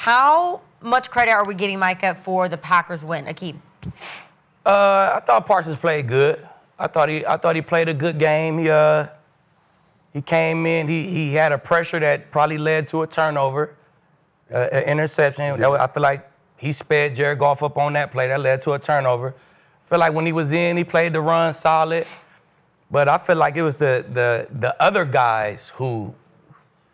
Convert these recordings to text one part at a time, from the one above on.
How much credit are we getting Micah for the Packers win, Akeem? I thought Parsons played good. I thought he played a good game. He came in. He had a pressure that probably led to a turnover, an interception. Yeah. I feel like he sped Jared Goff up on that play. That led to a turnover. I feel like when he was in, he played the run solid. But I feel like it was the other guys who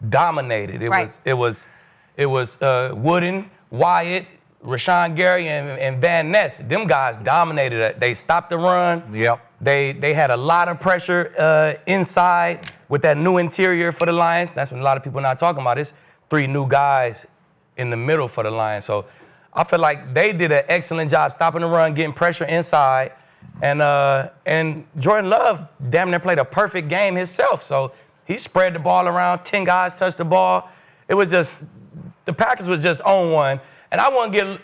dominated. It was Wooden, Wyatt, Rashawn Gary, and Van Ness. Them guys dominated it. They stopped the run. Yep. They had a lot of pressure inside with that new interior for the Lions. That's what a lot of people are not talking about. It's 3 new guys in the middle for the Lions. So I feel like they did an excellent job stopping the run, getting pressure inside. And Jordan Love damn near played a perfect game himself. So he spread the ball around. 10 guys touched the ball. It was just, the Packers was just on one. And I won't give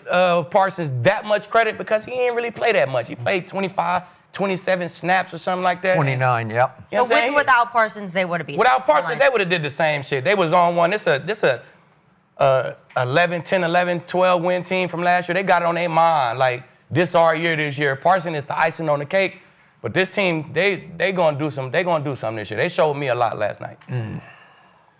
Parsons that much credit because he didn't really play that much. He played 25, 27 snaps or something like that. 29, yep. You know So with without Parsons, they would have beat. Without Parsons, they would have did the same shit. They was on one. This a 10, 11, 12 win team from last year. They got it on their mind. Like, this our year this year. Parsons is the icing on the cake. But this team, they gonna do something this year. They showed me a lot last night.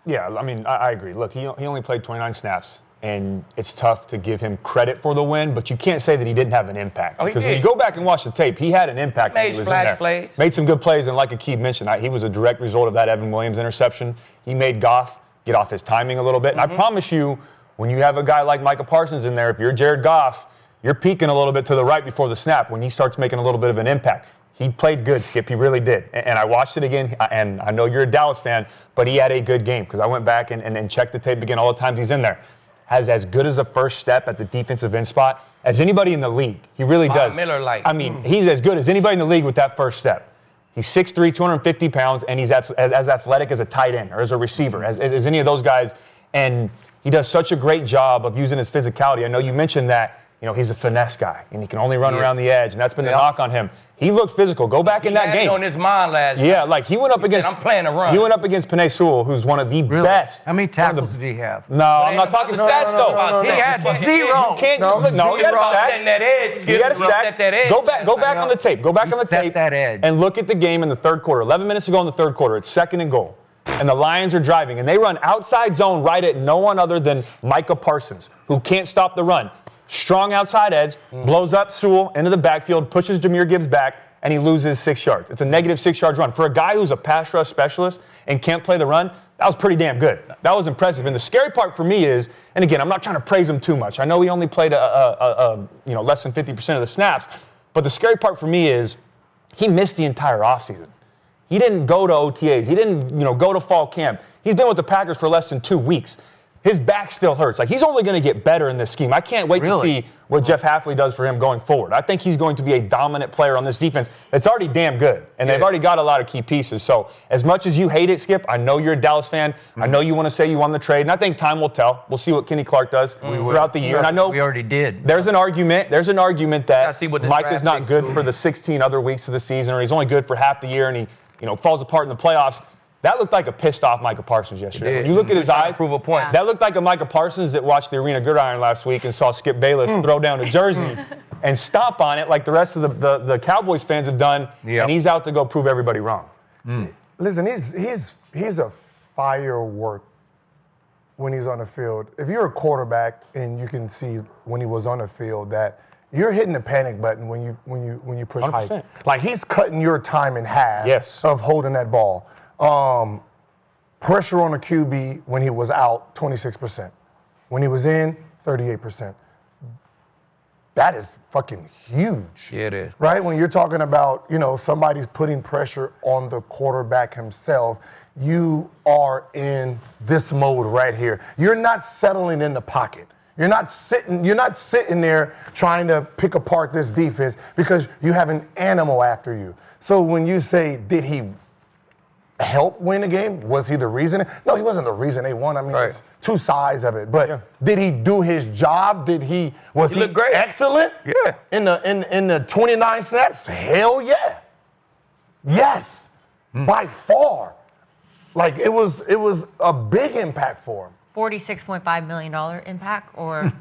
Yeah, I mean, I agree. Look, he only played 29 snaps. And it's tough to give him credit for the win, but you can't say that he didn't have an impact. Oh, he because did. when you go back and watch the tape, he had an impact when he was in there. Plays. Made some good plays, and like Akeem mentioned, he was a direct result of that Evan Williams interception. He made Goff get off his timing a little bit. And I promise you, when you have a guy like Micah Parsons in there, if you're Jared Goff, you're peeking a little bit to the right before the snap when he starts making a little bit of an impact. He played good, Skip. He really did. And I watched it again, and I know you're a Dallas fan, but he had a good game because I went back and checked the tape again all the times he's in there. Has as good as a first step at the defensive end spot as anybody in the league. He really does. Miller-like. I mean, he's as good as anybody in the league with that first step. He's 6'3", 250 pounds, and he's as athletic as a tight end or as a receiver, as any of those guys. And he does such a great job of using his physicality. I know you mentioned that, he's a finesse guy, and he can only run around the edge, and that's been the knock on him. He looked physical. Go back in that game. He had it on his mind last year. Yeah, like he went up against. I'm playing a run. He went up against Penei Sewell, who's one of the best. How many tackles did he have? No, I'm not talking stats though. He had 0. You can't just no. He had a sack. That edge. He had a sack. That edge. Go back on the tape. Go back on the tape that edge. and look at the game in the third quarter. 11 minutes ago in the third quarter, it's 2nd and goal, and the Lions are driving, and they run outside zone right at no one other than Micah Parsons, who can't stop the run. Strong outside edge, blows up Sewell into the backfield, pushes Jahmyr Gibbs back, and he loses 6 yards. It's a negative 6 yards run. For a guy who's a pass rush specialist and can't play the run, that was pretty damn good. That was impressive. And the scary part for me is, and again, I'm not trying to praise him too much. I know he only played less than 50% of the snaps, but the scary part for me is he missed the entire offseason. He didn't go to OTAs. He didn't, go to fall camp. He's been with the Packers for less than 2 weeks. His back still hurts. Like, he's only going to get better in this scheme. I can't wait to see what Jeff Hafley does for him going forward. I think he's going to be a dominant player on this defense. It's already damn good, and they've already got a lot of key pieces. So as much as you hate it, Skip, I know you're a Dallas fan. I know you want to say you won the trade, and I think time will tell. We'll see what Kenny Clark does throughout the year. And I know we already did. There's an argument that Micah's not good for the 16 other weeks of the season, or he's only good for half the year, and he falls apart in the playoffs. That looked like a pissed off Micah Parsons yesterday. When you look at his eyes, prove a point. That looked like a Micah Parsons that watched the Arena Gridiron last week and saw Skip Bayless throw down a jersey and stomp on it like the rest of the Cowboys fans have done, and he's out to go prove everybody wrong. Listen, he's a firework when he's on the field. If you're a quarterback and you can see when he was on the field that you're hitting the panic button when you push 100%. height. Like, he's cutting your time in half of holding that ball. Pressure on the QB when he was out, 26%. When he was in, 38%. That is fucking huge. Yeah, it is. Right? When you're talking about, somebody's putting pressure on the quarterback himself, you are in this mode right here. You're not settling in the pocket. You're not sitting there trying to pick apart this defense because you have an animal after you. So when you say, did he help win the game? Was he the reason? No, he wasn't the reason they won. I mean, there's two sides of it. But did he do his job? Was he looked great. Excellent? Yeah. In the 29 snaps? Hell yeah. Yes. By far. Like, it was a big impact for him. $46.5 million impact, or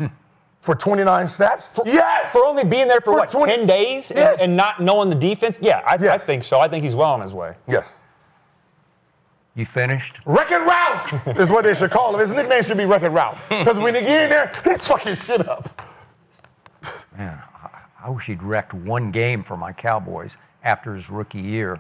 For 29 snaps? Yes! For only being there for what, 20 10 days Yeah. and not knowing the defense? Yeah, I Yes. think so. I think he's well on his way. Yes. You finished? Wreck-It Ralph is what they should call him. His nickname should be Wreck-It Ralph. Because when they get in there, he's fucking shit up. Man, I wish he'd wrecked one game for my Cowboys after his rookie year.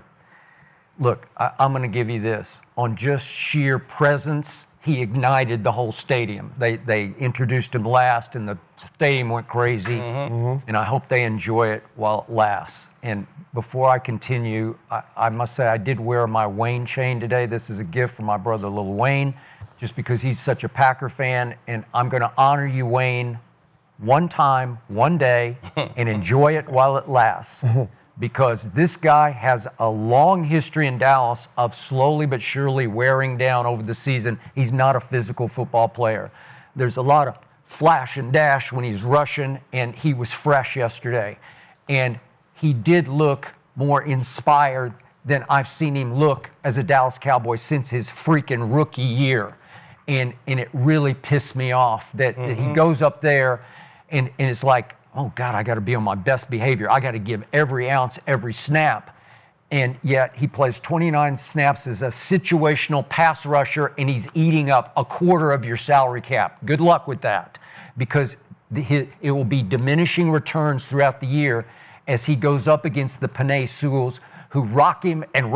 Look, I'm going to give you this. On just sheer presence, he ignited the whole stadium. They introduced him last, and the stadium went crazy. And I hope they enjoy it while it lasts. And before I continue, I must say I did wear my Wayne chain today. This is a gift from my brother Lil Wayne, just because he's such a Packer fan. And I'm going to honor you, Wayne, one time, one day, and enjoy it while it lasts. Because this guy has a long history in Dallas of slowly but surely wearing down over the season. He's not a physical football player. There's a lot of flash and dash when he's rushing, and he was fresh yesterday. And he did look more inspired than I've seen him look as a Dallas Cowboy since his freaking rookie year. And it really pissed me off that he goes up there and it's like, oh, God, I got to be on my best behavior. I got to give every ounce, every snap. And yet he plays 29 snaps as a situational pass rusher, and he's eating up a quarter of your salary cap. Good luck with that, because it will be diminishing returns throughout the year as he goes up against the Panay Sewells, who rock him and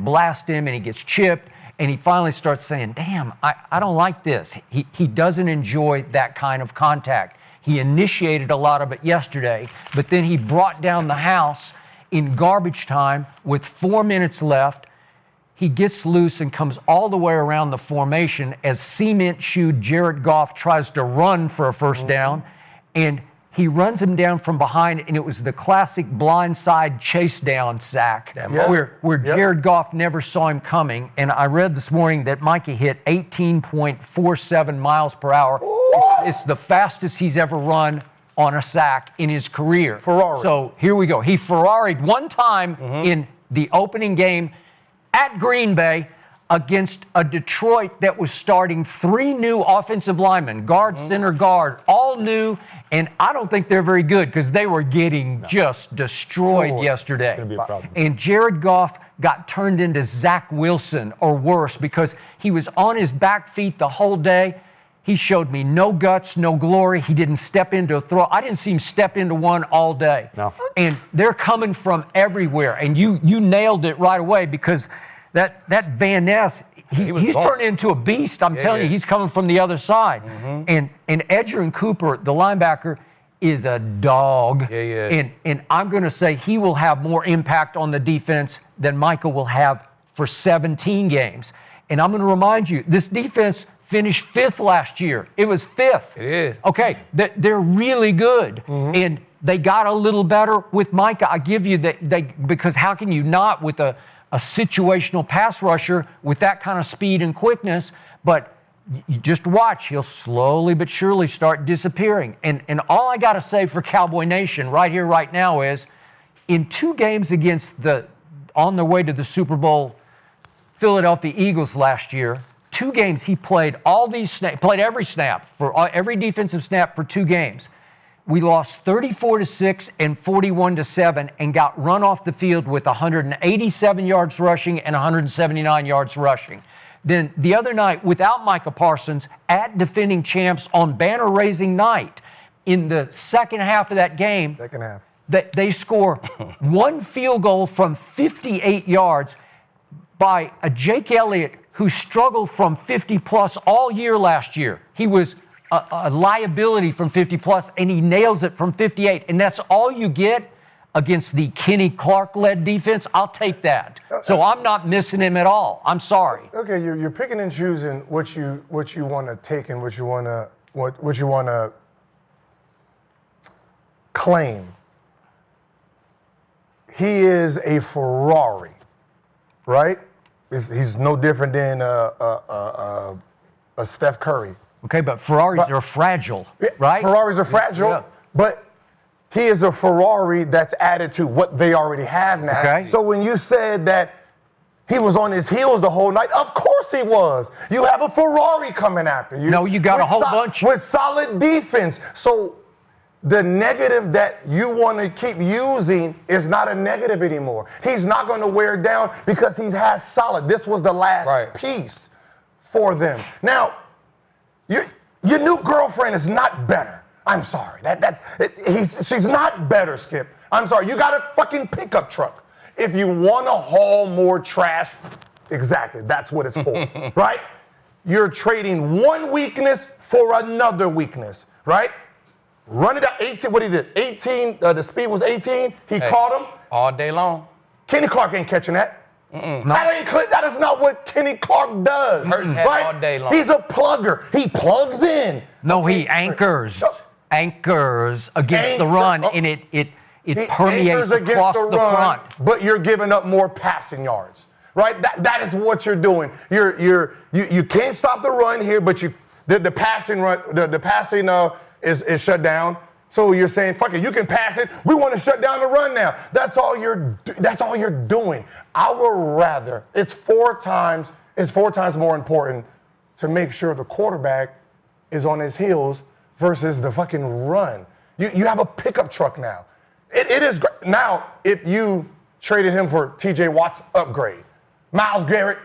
blast him, and he gets chipped. And he finally starts saying, damn, I don't like this. He doesn't enjoy that kind of contact. He initiated a lot of it yesterday, but then he brought down the house in garbage time with 4 minutes left. He gets loose and comes all the way around the formation as cement-shoed Jared Goff tries to run for a first down, and he runs him down from behind, and it was the classic blindside chase down sack where Jared Goff never saw him coming. And I read this morning that Micah hit 18.47 miles per hour. It's the fastest he's ever run on a sack in his career. Ferrari. So here we go. He Ferrari'd one time in the opening game at Green Bay against a Detroit that was starting 3 new offensive linemen, guard, center, guard, all new, and I don't think they're very good because they were getting just destroyed yesterday. It's going to be a problem. And Jared Goff got turned into Zach Wilson or worse because he was on his back feet the whole day. He showed me no guts, no glory. He didn't step into a throw. I didn't see him step into one all day. No. And they're coming from everywhere. And you nailed it right away because that Van Ness, he's turned into a beast. I'm telling you, he's coming from the other side. And Edgerrin Cooper, the linebacker, is a dog. And I'm going to say he will have more impact on the defense than Micah will have for 17 games. And I'm going to remind you, this defense finished 5th last year. It was 5th. It is. Okay, they're really good. And they got a little better with Micah. I give you that, because how can you not with a situational pass rusher with that kind of speed and quickness? But you just watch, he'll slowly but surely start disappearing. And all I got to say for Cowboy Nation right here, right now is, in 2 games against on their way to the Super Bowl, Philadelphia Eagles last year, 2 games he played played every snap, every defensive snap for 2 games. We lost 34-6 and 41-7 and got run off the field with 187 yards rushing and 179 yards rushing. Then the other night, without Micah Parsons, at defending champs on banner-raising night, in the second half of that game, that they score 1 field goal from 58 yards by a Jake Elliott who struggled from 50-plus all year last year. He was a liability from 50-plus, and he nails it from 58. And that's all you get against the Kenny Clark-led defense. I'll take that. So I'm not missing him at all. I'm sorry. Okay, you're picking and choosing what you want to take and what you want to claim. He is a Ferrari, right? He's no different than a Steph Curry. Okay, but Ferraris are fragile, right? Ferraris are fragile, but he is a Ferrari that's added to what they already have now. Okay. So when you said that he was on his heels the whole night, of course course he was. You have a Ferrari coming after you. No, you got a whole bunch. With solid defense. So the negative that you want to keep using is not a negative anymore. He's not going to wear down because he has solid. This was the last piece for them. Now, your new girlfriend is not better. I'm sorry. She's not better, Skip. I'm sorry. You got a fucking pickup truck. If you want to haul more trash, exactly, that's what it's for, right? You're trading one weakness for another weakness, right? Run it out, 18, what he did, 18, the speed was 18, he caught him. All day long. Kenny Clark ain't catching that. That is not what Kenny Clark does. Hurts head right? all day long. He's a plugger. He plugs in. No, he anchors against the run, and it permeates across the front. But you're giving up more passing yards, right? That is what you're doing. You can't stop the run here, but the passing run, the passing is shut down. So you're saying, fuck it, you can pass it. We want to shut down the run now. That's all you're doing. I would rather, it's four times more important to make sure the quarterback is on his heels versus the fucking run. You have a pickup truck now. It is great. Now, if you traded him for TJ Watt's upgrade, Myles Garrett,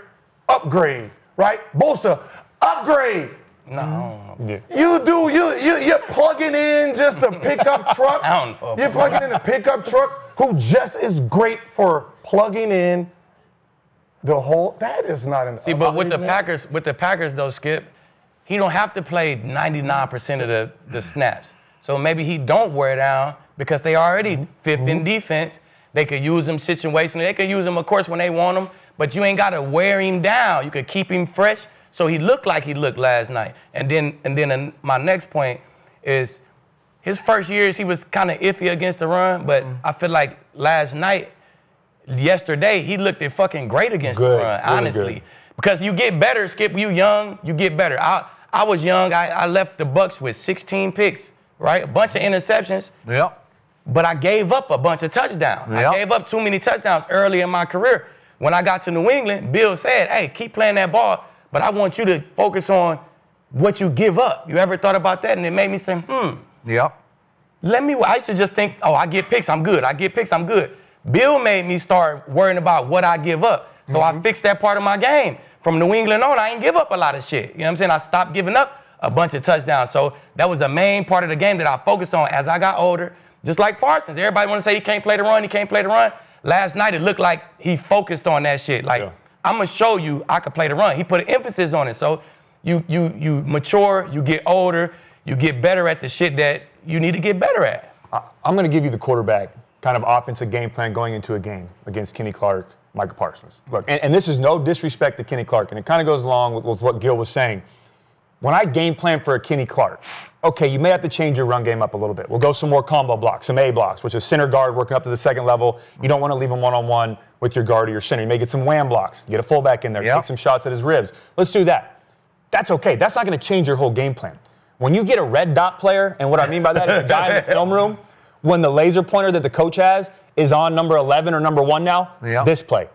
upgrade, right? Bosa, upgrade. No. You're plugging in just a pickup truck. I don't know. You're plugging in a pickup truck who just is great for plugging in the whole. That is not an. See, but with the Packers though, Skip, he don't have to play 99% of the snaps. So maybe he don't wear down because they already fifth in defense. They could use him situationally. They could use him, of course, when they want him. But you ain't got to wear him down. You could keep him fresh. So he looked like he looked last night. And then my next point is his first years, he was kind of iffy against the run, but I feel like yesterday, he looked fucking great against the run, honestly. Because you get better, Skip. You young, you get better. I was young. I left the Bucs with 16 picks, right? A bunch of interceptions. Yep. But I gave up a bunch of touchdowns. Yep. I gave up too many touchdowns early in my career. When I got to New England, Bill said, hey, keep playing that ball, but I want you to focus on what you give up. You ever thought about that? And it made me say, Yep. I used to just think, I get picks, I'm good. I get picks, I'm good. Bill made me start worrying about what I give up. So I fixed that part of my game. From New England on, I ain't give up a lot of shit. You know what I'm saying? I stopped giving up a bunch of touchdowns. So that was the main part of the game that I focused on as I got older. Just like Parsons. Everybody want to say he can't play the run, Last night, it looked like he focused on that shit. Like, I'm going to show you I can play the run. He put an emphasis on it. So you mature, you get older, you get better at the shit that you need to get better at. I'm going to give you the quarterback kind of offensive game plan going into a game against Kenny Clark, Micah Parsons. Look, and this is no disrespect to Kenny Clark, and it kind of goes along with what Gil was saying. When I game plan for a Kenny Clark, okay, you may have to change your run game up a little bit. We'll go some more combo blocks, some A blocks, which is center guard working up to the second level. You don't want to leave him one-on-one with your guard or your center. You may get some wham blocks, get a fullback in there, take some shots at his ribs. Let's do that. That's okay. That's not going to change your whole game plan. When you get a red dot player, and what I mean by that is a guy in the film room, when the laser pointer that the coach has is on number 11 or number 1 now, this play,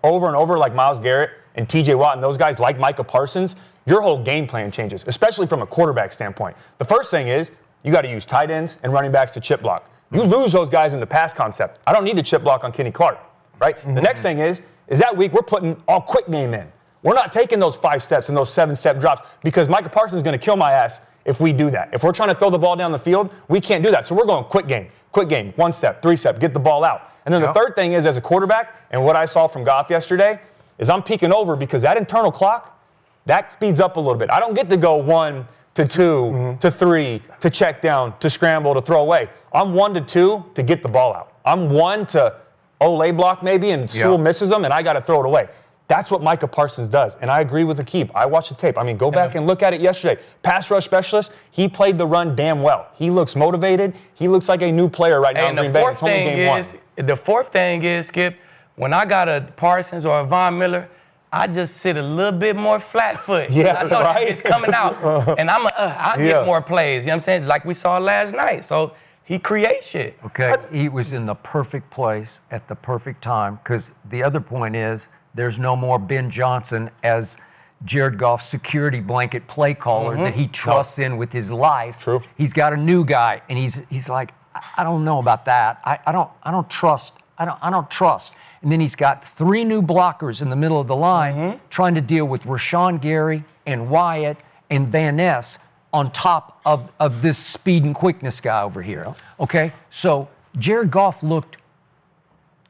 over and over like Myles Garrett and TJ Watt and those guys like Micah Parsons, your whole game plan changes, especially from a quarterback standpoint. The first thing is you got to use tight ends and running backs to chip block. You lose those guys in the pass concept. I don't need to chip block on Kenny Clark, right? The next thing is that week we're putting all quick game in. We're not taking those 5 steps and those 7-step drops because Micah Parsons is going to kill my ass if we do that. If we're trying to throw the ball down the field, we can't do that. So we're going quick game, 1 step, 3 step, get the ball out. And then the third thing is, as a quarterback, and what I saw from Goff yesterday, is I'm peeking over because that internal clock, that speeds up a little bit. I don't get to go 1 to 2 to 3 to check down, to scramble, to throw away. I'm 1 to 2 to get the ball out. I'm 1 to Olay block maybe, and Sewell misses them, and I got to throw it away. That's what Micah Parsons does, and I agree with Aqib. I watched the tape. I mean, go back and look at it yesterday. Pass rush specialist, he played the run damn well. He looks motivated. He looks like a new player right now in Green Bay. It's only game 1. The fourth thing is, Skip, when I got a Parsons or a Von Miller, I just sit a little bit more flat foot. I know that it's coming out, and I'll get more plays. You know what I'm saying? Like we saw last night. So he creates shit. Okay, he was in the perfect place at the perfect time because the other point is there's no more Ben Johnson as Jared Goff's security blanket play caller that he trusts in with his life. True. He's got a new guy, and he's like, I don't know about that. I don't trust. And then he's got 3 new blockers in the middle of the line trying to deal with Rashawn Gary and Wyatt and Van Ness on top of this speed and quickness guy over here. Okay, so Jared Goff looked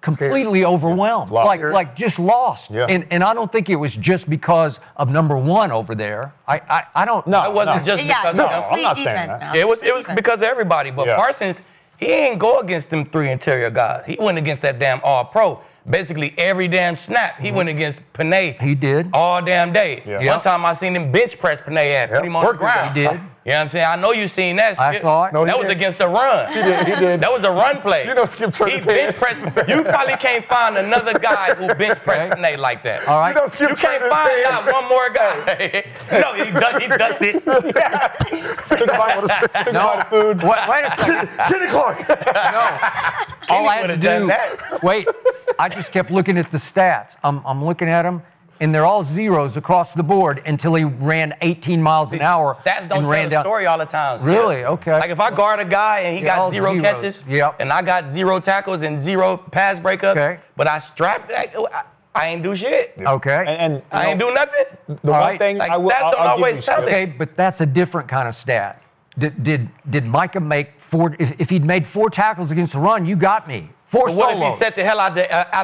completely overwhelmed, like just lost. Yeah. And I don't think it was just because of number 1 over there. I don't. No, it wasn't just because of him. I'm not saying that. It was because of everybody. But Parsons, he ain't go against them 3 interior guys. He went against that damn all-pro. Basically, every damn snap, he went against Panay. He did. All damn day. Yeah. One time I seen him bench press Panay ass, put him on the ground. He did. You know what I'm saying? I know you seen that. I saw it. No, he That was did. against the run. He did. That was a run play. You know, Skip turned He his bench head. press. You probably can't find another guy who bench press Panay like that. All right. You know, Skip You can't turned his find head. out one more guy. No, he ducked it. Think about the food. Wait a second. Kenny Clark. No. All I had to would've done do. that. Wait. I just kept looking at the stats. I'm looking at them, and they're all zeros across the board until he ran 18 miles an hour Stats don't and ran tell the down. story all the time. Skip. Really? Okay. Like if I guard a guy and he Yeah, all got 0 zeros. catches, Yep. and I got 0 tackles and 0 pass breakups, Okay. but I strapped that, I ain't do shit. Okay. And I ain't do nothing. the All one right. thing Like, I will, stats don't I'll give always you, tell Skip. it. Okay, but that's a different kind of stat. Did Micah make 4? If he'd made 4 tackles against the run, you got me. 4 But what solos. if he set the hell out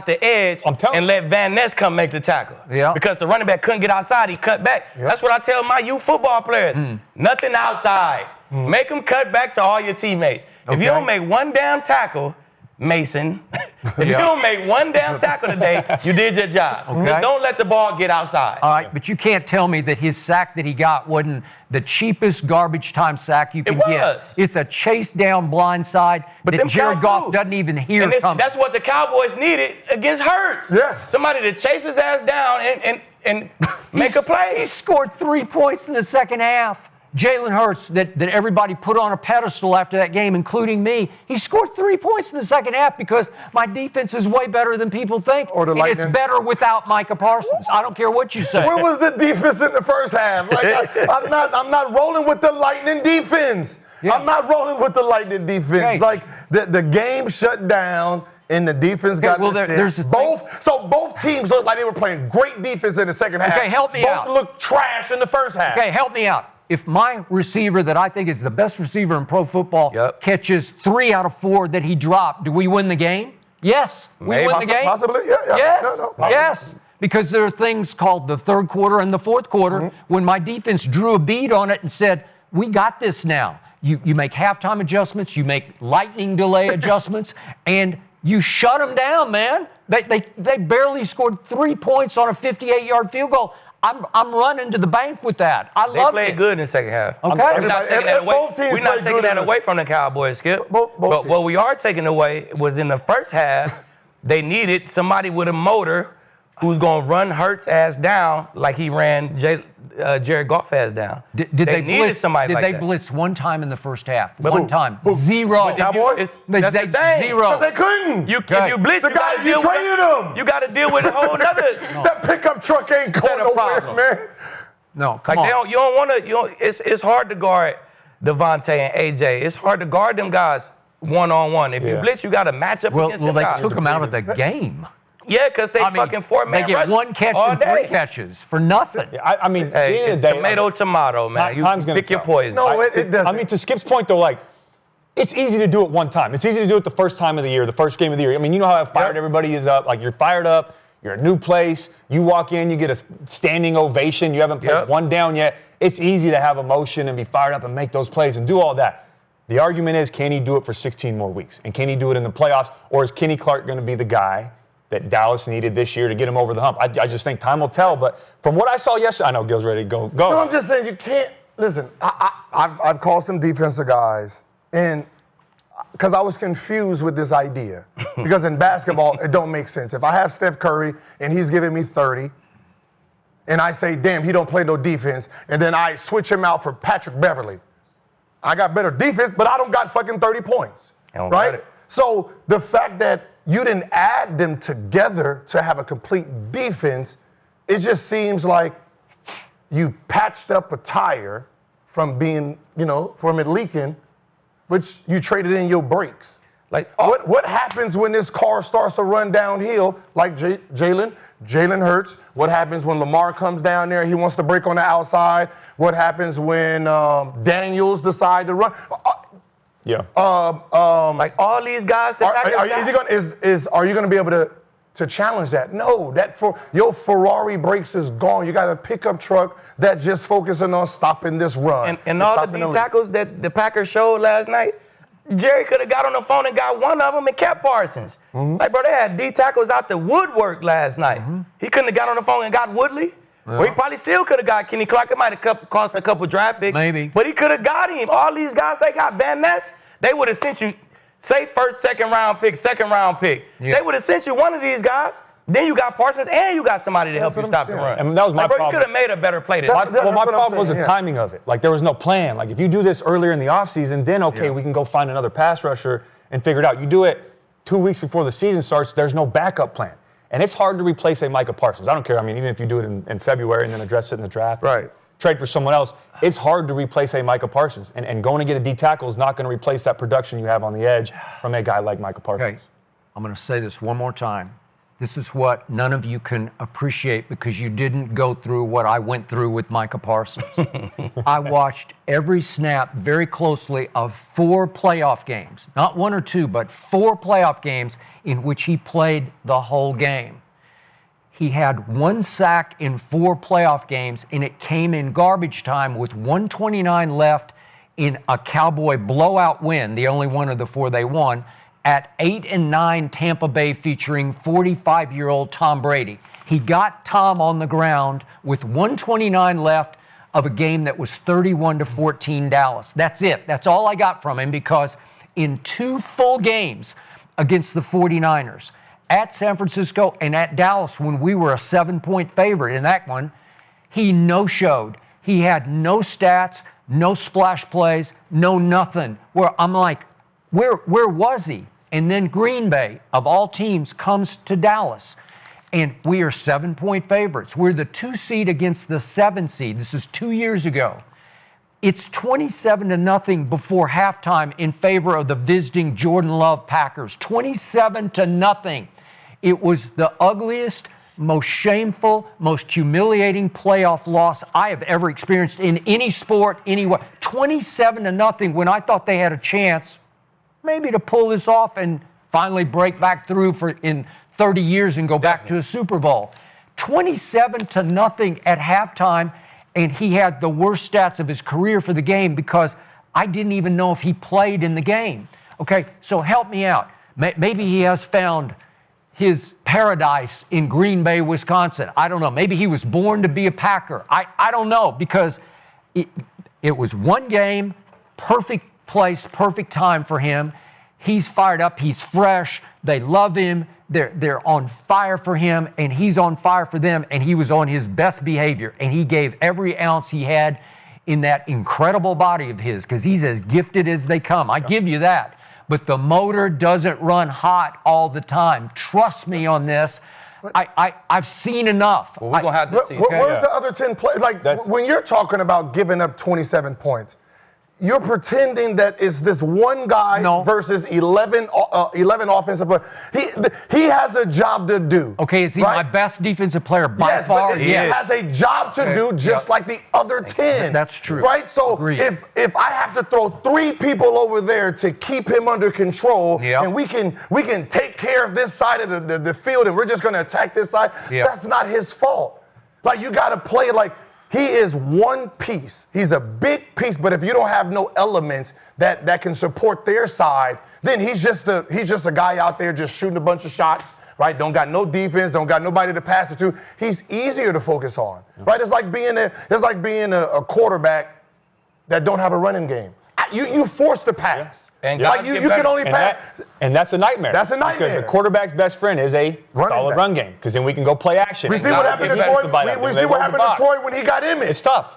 the edge I'm telling and let Van Ness come make the tackle? Yeah. Because the running back couldn't get outside, he cut back. That's what I tell my youth football players. Nothing outside. Make them cut back to all your teammates. If you Okay. don't make one damn tackle, Mason, if you don't make one damn tackle today, you did your job. Okay. Just don't let the ball get outside. All right, but you can't tell me that his sack that he got wasn't the cheapest garbage time sack you can was. get. It's a chase down blind side But that them Jared count Goff too. doesn't even hear And coming. that's what the Cowboys needed against Hurts. Yes. Somebody to chase his ass down and make a play. He scored 3 points in the second half. Jalen Hurts, that everybody put on a pedestal after that game, including me, he scored 3 points in the second half because my defense is way better than people think. Or the and it's Lightning. better without Micah Parsons. I don't care what you say. Where was the defense in the first half? Like, I'm not rolling with the Lightning defense. Yeah. I'm not rolling with the Lightning defense. Okay. Like the game shut down and the defense got well, this there's hit. a both teams looked like they were playing great defense in the second half. Okay, help me both out. looked trash in the first half. Okay, help me out. If my receiver that I think is the best receiver in pro football catches 3 out of 4 that he dropped, do we win the game? Yes. We Maybe. win the game? Possibly, yeah. Yes. No, Yes. Because there are things called the third quarter and the fourth quarter when my defense drew a bead on it and said, we got this now. You make halftime adjustments, you make lightning delay adjustments, and you shut them down, man. They barely scored 3 points on a 58-yard field goal. I'm running to the bank with that. I They love played it. good in the second half. Okay. We're not taking that away. Both teams We're not played taking good that in away from the Cowboys, Skip. Both But teams. what we are taking away was in the first half, they needed somebody with a motor who's going to run Hurts ass down like he ran Jared Goff ass down. Did they they needed blitz, somebody Did like they that. blitz one time in the first half? But One who? time. Who? Zero. But if you- Cowboys? it's- They- that's they- the thing. zero. Because they couldn't. If you blitz, The you guy got to you deal traded with him. You got to deal with a whole nother. That pickup truck ain't Set going a nowhere, problem. man. No, come Like on. they don't, you don't want to. It's hard to guard Devontae and AJ. It's hard to guard them guys one-on-one. If you blitz, you got to match up against well, them they guys. took him out of the game. Yeah, because they fucking four-man They get rush one catch all and day. 3 catches for nothing. I mean, at the Hey, end of the it's day, tomato, man. You time's gonna pick your tell. poison. No, it doesn't. I mean, to Skip's point, though, like, it's easy to do it one time. It's easy to do it the first time of the year, the first game of the year. I mean, you know how fired everybody is up. Like, you're fired up. You're a new place. You walk in, you get a standing ovation. You haven't played one down yet. It's easy to have emotion and be fired up and make those plays and do all that. The argument is, can he do it for 16 more weeks? And can he do it in the playoffs? Or is Kenny Clark going to be the guy that Dallas needed this year to get him over the hump? I just think time will tell. But from what I saw yesterday, I know Gil's ready to go. No, I'm just saying you can't. Listen, I've called some defensive guys, and because I was confused with this idea. Because in basketball, it don't make sense. If I have Steph Curry and he's giving me 30, and I say, damn, he don't play no defense, and then I switch him out for Patrick Beverly, I got better defense, but I don't got fucking 30 points, I don't got right? it. So the fact that you didn't add them together to have a complete defense. It just seems like you patched up a tire from being, from it leaking, which you traded in your brakes. Like What happens when this car starts to run downhill, like Jalen Hurts? What happens when Lamar comes down there? He wants to break on the outside. What happens when Daniels decide to run? Yeah. like all these guys that Are you going to be able to challenge that? No, your Ferrari brakes is gone. You got a pickup truck that just focusing on stopping this run. and all the D tackles that the Packers showed last night, Jerry could have got on the phone and got one of them and kept Parsons. Like, bro, they had D tackles out the woodwork last night. He couldn't have got on the phone and got Woodley. Or he probably still could have got Kenny Clark. It might have cost a couple draft picks. Maybe. But he could have got him. All these guys they got, Van Ness, they would have sent you, say first, second round pick. Yeah. They would have sent you one of these guys. Then you got Parsons and you got somebody to help you stop the run. And that was my Like, bro, problem. you could have made a better play than My that. problem was the timing of it. Like, there was no plan. Like, if you do this earlier in the offseason, then, we can go find another pass rusher and figure it out. You do it 2 weeks before the season starts, there's no backup plan. And it's hard to replace a Micah Parsons. I don't care. I mean, even if you do it in February and then address it in the draft. Right. Trade for someone else. It's hard to replace a Micah Parsons. And going to get a D tackle is not going to replace that production you have on the edge from a guy like Micah Parsons. Okay, I'm going to say this one more time. This is what none of you can appreciate because you didn't go through what I went through with Micah Parsons. I watched every snap very closely of 4 playoff games, not 1 or 2, but 4 playoff games in which he played the whole game. He had 1 sack in 4 playoff games, and it came in garbage time with 1:29 left in a Cowboy blowout win, the only one of the 4 they won, at 8-9 Tampa Bay featuring 45-year-old Tom Brady. He got Tom on the ground with 1:29 left of a game that was 31-14 Dallas. That's it. That's all I got from him because in 2 full games against the 49ers, at San Francisco and at Dallas when we were a 7-point favorite in that one, he no-showed. He had no stats, no splash plays, no nothing. Where I'm like, where was he? And then Green Bay, of all teams, comes to Dallas. And we are 7-point favorites. We're the 2 seed against the 7 seed. This is 2 years ago. It's 27-0 before halftime in favor of the visiting Jordan Love Packers. 27-0. It was the ugliest, most shameful, most humiliating playoff loss I have ever experienced in any sport, anywhere. 27-0 when I thought they had a chance maybe to pull this off and finally break back through in 30 years and go back to a Super Bowl. 27-0 at halftime, and he had the worst stats of his career for the game because I didn't even know if he played in the game. Okay, so help me out. Maybe he has found his paradise in Green Bay, Wisconsin. I don't know. Maybe he was born to be a Packer. I don't know because it was 1 game, perfect place, perfect time for him. He's fired up. He's fresh. They love him. They're on fire for him, and he's on fire for them, and he was on his best behavior, and he gave every ounce he had in that incredible body of his because he's as gifted as they come. I give you that. But the motor doesn't run hot all the time. Trust me on this. I've seen enough. Well, we're going to have to see. Where's the other 10 plays? When you're talking about giving up 27 points, you're pretending that it's this one guy versus 11 offensive players. He has a job to do. Okay, is he my best defensive player by far? But he has a job to do just like the other 10. That's true. Right? So Agreed. if I have to throw 3 people over there to keep him under control, and we can take care of this side of the field and we're just going to attack this side, that's not his fault. Like, you got to play like he is one piece. He's a big piece, but if you don't have no elements that can support their side, then he's just a guy out there just shooting a bunch of shots, right? Don't got no defense, don't got nobody to pass it to. He's easier to focus on, right? It's like being a quarterback that don't have a running game. You force the pass. And like you can only pass. And that's a nightmare. That's a nightmare. Because the quarterback's best friend is a solid run game. Because then we can go play action. We see what happened to Troy. We see what happened to Troy when he got imaged. It's tough.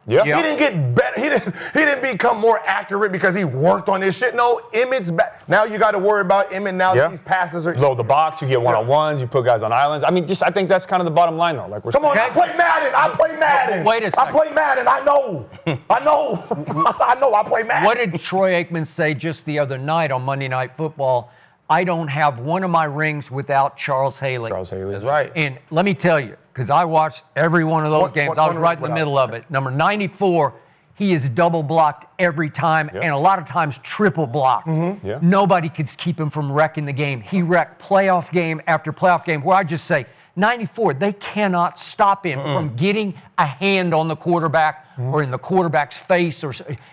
Yeah. He didn't get better. He didn't become more accurate because he worked on this shit. No, Emmett's back. Now you got to worry about Emmett. Now these passes are load the box. You get one-on-ones. You put guys on islands. I mean, I think that's kind of the bottom line, though. Like we're Come on, I play Madden. Wait a second. I play Madden. I know. I play Madden. What did Troy Aikman say just the other night on Monday Night Football? I don't have one of my rings without Charles Haley. Charles Haley. That's right. And let me tell you, because I watched every one of those games. I was right in the middle of it. Number 94, he is double blocked every time, and a lot of times triple blocked. Yeah. Nobody could keep him from wrecking the game. He wrecked playoff game after playoff game, where I just say, 94, they cannot stop him from getting a hand on the quarterback or in the quarterback's face.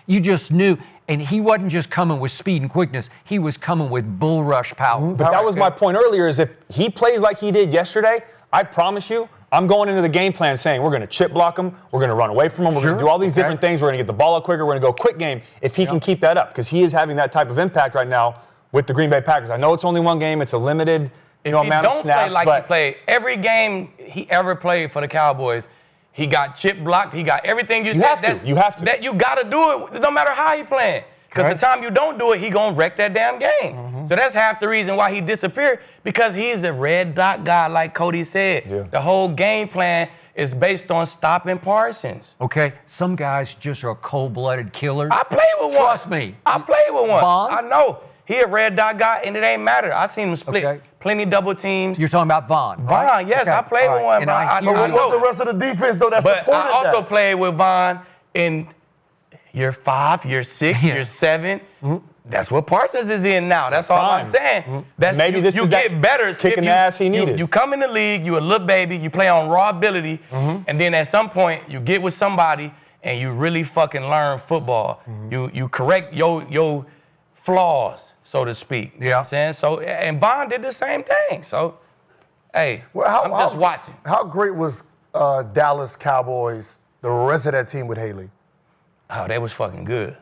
You just knew. And he wasn't just coming with speed and quickness. He was coming with bull rush power. But that was my point earlier, is if he plays like he did yesterday, I promise you, I'm going into the game plan saying we're going to chip block him, we're going to run away from him, we're going to do all these different things, we're going to get the ball out quicker, we're going to go quick game if he can keep that up, because he is having that type of impact right now with the Green Bay Packers. I know it's only one game, it's a limited amount of snaps. If he don't play like he played, every game he ever played for the Cowboys, he got chip blocked, he got everything you said. You have to. That you got to do it no matter how he playing. Because the time you don't do it, he going to wreck that damn game. So that's half the reason why he disappeared, because he's a red dot guy, like Cody said. Yeah. The whole game plan is based on stopping Parsons. Okay, some guys just are cold-blooded killers. I played with one. Trust me. I played with one. Vaughn? I know. He a red dot guy, and it ain't matter. I seen him split Okay. plenty double teams. You're talking about Vaughn, Vaughn, right? yes, Okay, I played all with right. one, And bro. I I hear know. But you. what's the rest of the defense, though, that's But supported I also that? played with Vaughn in year 5, year 6, Yeah. year 7. That's what Parsons is in now. That's all I'm saying. That's Maybe this you is get that better. kicking the ass he needed. You come in the league, you a little baby, you play on raw ability, and then at some point you get with somebody and you really fucking learn football. You correct your flaws, so to speak. You know what I'm saying? So, and Vaughn did the same thing. So, hey, I'm just watching. How great was Dallas Cowboys, the rest of that team with Haley? Oh, they was fucking good.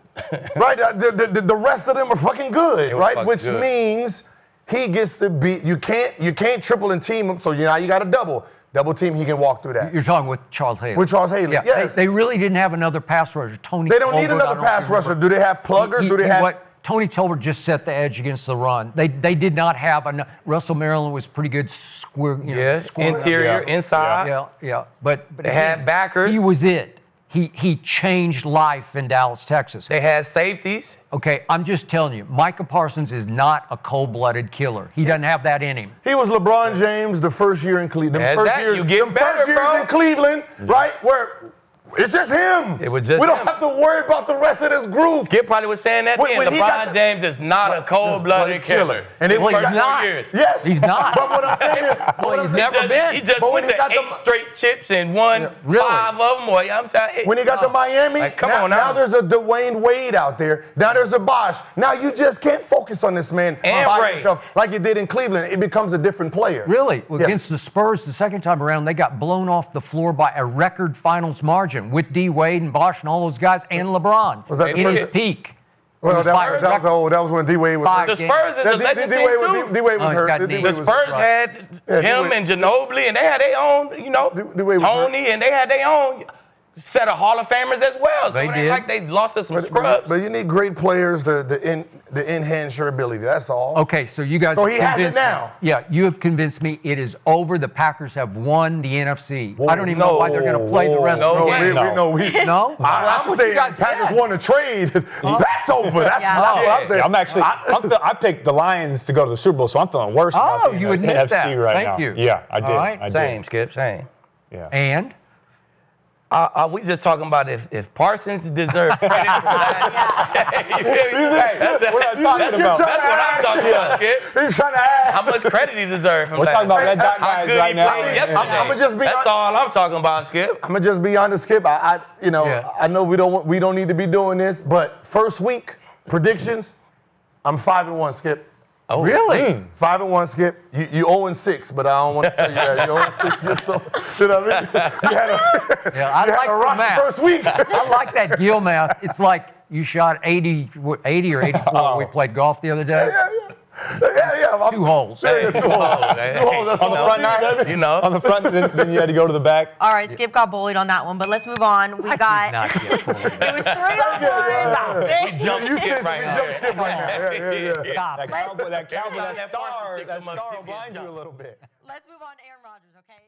Right, the rest of them are fucking good, were right? fucking Which good. means he gets to beat. You can't triple and team him. So now you got a double team. He can walk through that. You're talking with Charles Haley. With Charles Haley, Yeah, yes. they really didn't have another pass rusher. Tony They don't need Tolbert, I another don't pass remember. rusher. Do they have pluggers? Do they have? Tony Tolbert just set the edge against the run. They did not have enough. Russell Maryland was pretty good square. Yeah, square- interior, inside. Yeah. But They had backers. He was it. He changed life in Dallas, Texas. They had safeties. Okay, I'm just telling you, Micah Parsons is not a cold-blooded killer. He doesn't have that in him. He was LeBron James the first year in Cleveland. That's that. You get better, first years bro. in Cleveland, right? Where it's just him. It was just we don't him. have to worry about the rest of this group. Skip probably was saying that When then. he got LeBron James is not a cold-blooded killer. And then Well, when he he's got- not. Years. Yes, He's not. But what I'm saying is, Well, he's never been. He just But when went he to got 8 the- straight chips and won really? 5 of them. Or, I'm saying, when he got to Miami, Like, come now, on now. now there's a Dwayne Wade out there. Now there's a Bosch. Now you just can't focus on this man And by Ray. yourself like you did in Cleveland. It becomes a different player. Really? Well, Yeah. against the Spurs the second time around, they got blown off the floor by a record finals margin with D. Wade and Bosch and all those guys and LeBron Was that in the his first- peak. Well, It was by a that was when D. Wade was Five hurt. the games. Spurs is a legend team, too. D. Wade Oh, was he's hurt. got D. knees. Wade The was Spurs hurt. had Yeah, him D-Wade. and Ginobili, and they had their own, D-Wade was Tony, and they had their own set of Hall of Famers as well. So They it ain't did. like they lost to some But scrubs. you need great players to enhance your ability. That's all. Okay, so you guys So have he has it convinced me. now. Yeah, you have convinced me it is over. The Packers have won the NFC. I don't even know why they're going to play the rest no of the way. game. No. No? I'm what saying you guys Packers said. won a trade. That's over. That's Yeah. not what I'm saying. I'm actually, I picked the Lions to go to the Super Bowl, so I'm feeling worse about Oh, the you admit NFC that. right Thank now. you. Yeah, I did. All right. I did. Same, Skip, same. Yeah. And? We just talking about if Parsons deserves credit for that. You feel me? Hey, that's what I'm talking about. That's what I'm talking about, Skip. He's trying to add. How much credit he deserves from We're that. talking about red dot How guys good right he now. played yesterday. I'ma just be That's honest. all I'm talking about, Skip. I'm gonna just be honest, Skip. I know we don't need to be doing this, but first week predictions, I'm 5-1, Skip. Oh, Really? 5-1, Skip. You 0-6, but I don't want to tell you that. You 0-6, just so. You know what I mean? You had a, Yeah, I you like had a the rocky math. first week. I like that Gill math. It's like you shot 80 or 84 when we played golf the other day. Yeah. 2 holes. Yeah, 2 holes. 2 holes. That's On the all. front nine, You know. on the front, then you had to go to the back. All right, Skip got bullied on that one, but let's move on. We got. Not get bullied. It was 3-1. Jump You skip skip right now. jump skip right now. Yeah. Stop. That cowboy, that Every time star, that Parsons that come up, star will skip gets blind you a jumped. little bit. Let's move on to Aaron Rodgers, okay?